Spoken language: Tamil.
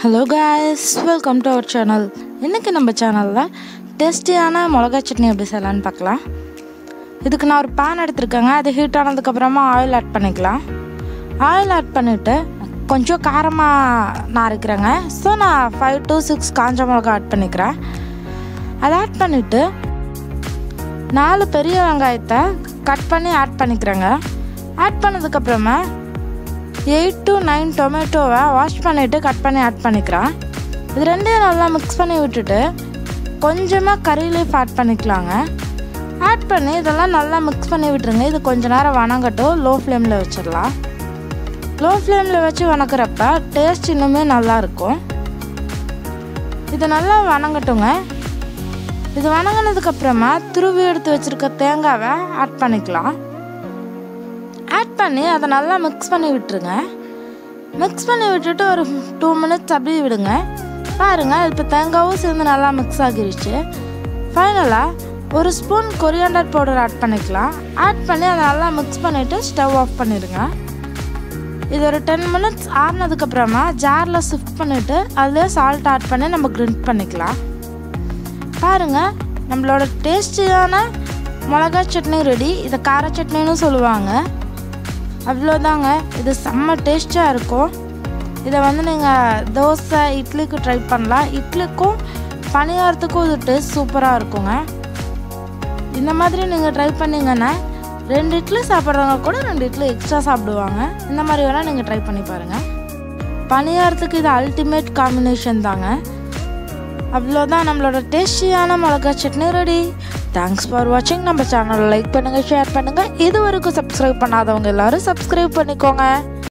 Hello guys, welcome to our channel. இன்னைக்கு நம்ம சேனல்ல டேஸ்டியான மிளகாய் சட்னி எப்படி செய்யலாம்னு பார்க்கலாம். இதுக்கு நான் ஒரு pan எடுத்துர்க்கேங்க. அது ஹீட் ஆனதுக்கு அப்புறமா ஆயில் ஆட் பண்ணிக்கலாம். ஆயில் ஆட் பண்ணிட்டு கொஞ்சம் காரமா நான் அரைக்கிறேங்க. சோ நான் 5 to 6 காஞ்ச மிளகாய் ஆட் பண்ணிக்கிறேன். அதை ஆட் பண்ணிட்டு 4 பெரிய வெங்காயத்தை கட் பண்ணி ஆட் பண்ணிக்கிறேங்க. ஆட் பண்ணதுக்கு அப்புறமா 8 to 9 டொமேட்டோவை வாஷ் பண்ணிவிட்டு கட் பண்ணி ஆட் பண்ணிக்கிறேன். இது ரெண்டையும் நல்லா மிக்ஸ் பண்ணி விட்டுட்டு கொஞ்சமாக கறி லீஃப் ஆட் பண்ணிக்கலாங்க. ஆட் பண்ணி இதெல்லாம் நல்லா மிக்ஸ் பண்ணி விட்டுருங்க. இது கொஞ்ச நேரம் வணங்கட்டும். லோ ஃப்ளேமில் வச்சிடலாம். லோ ஃப்ளேமில் வச்சு வணக்கிறப்ப டேஸ்ட் இன்னுமே நல்லாயிருக்கும். இது நல்லா வணங்கட்டுங்க. இது வணங்கினதுக்கப்புறமா துருவி எடுத்து வச்சுருக்க தேங்காவை ஆட் பண்ணிக்கலாம். ஆட் பண்ணி அதை நல்லா மிக்ஸ் பண்ணி விட்டுருங்க. மிக்ஸ் பண்ணி விட்டுட்டு ஒரு 2 minutes அப்படியே விடுங்க. பாருங்கள், இப்போ தேங்காவும் சேர்ந்து நல்லா மிக்ஸ் ஆகிருச்சு. ஃபைனலாக ஒரு ஸ்பூன் கொரியாண்டர் பவுடர் ஆட் பண்ணிக்கலாம். ஆட் பண்ணி அதை நல்லா மிக்ஸ் பண்ணிவிட்டு ஸ்டவ் ஆஃப் பண்ணிடுங்க. இது ஒரு 10 minutes ஆறினதுக்கப்புறமா ஜாரில் ஷிஃப்ட் பண்ணிவிட்டு அதில் சால்ட் ஆட் பண்ணி நம்ம கிரைண்ட் பண்ணிக்கலாம். பாருங்கள், நம்மளோட டேஸ்டியான மிளகாய் சட்னி ரெடி. இதை கார சட்னின்னு சொல்லுவாங்க. அவ்வளோதாங்க. இது செம்ம டேஸ்ட்டாக இருக்கும். இதை நீங்கள் தோசை இட்லிக்கு ட்ரை பண்ணலாம். இட்லிக்கும் பணியாரத்துக்கும் இது டேஸ்ட் சூப்பராக இருக்குங்க. இந்த மாதிரி நீங்கள் ட்ரை பண்ணிங்கன்னா 2 இட்லி சாப்பிட்றவங்க கூட 2 இட்லி எக்ஸ்ட்ரா சாப்பிடுவாங்க. இந்த மாதிரி வேணால் நீங்கள் ட்ரை பண்ணி பாருங்கள். பணியாரத்துக்கு இது அல்டிமேட் காம்பினேஷன் தாங்க. அவ்வளோதான், நம்மளோட டேஸ்டியான மிளகாய் சட்னி ரெடி. தேங்க்ஸ் ஃபார் வாட்சிங். நம்ம சேனலை லைக் பண்ணுங்கள், ஷேர் பண்ணுங்கள். இது வரைக்கும் சப்ஸ்கிரைப் பண்ணாதவங்க எல்லோரும் சப்ஸ்கிரைப் பண்ணிக்கோங்க.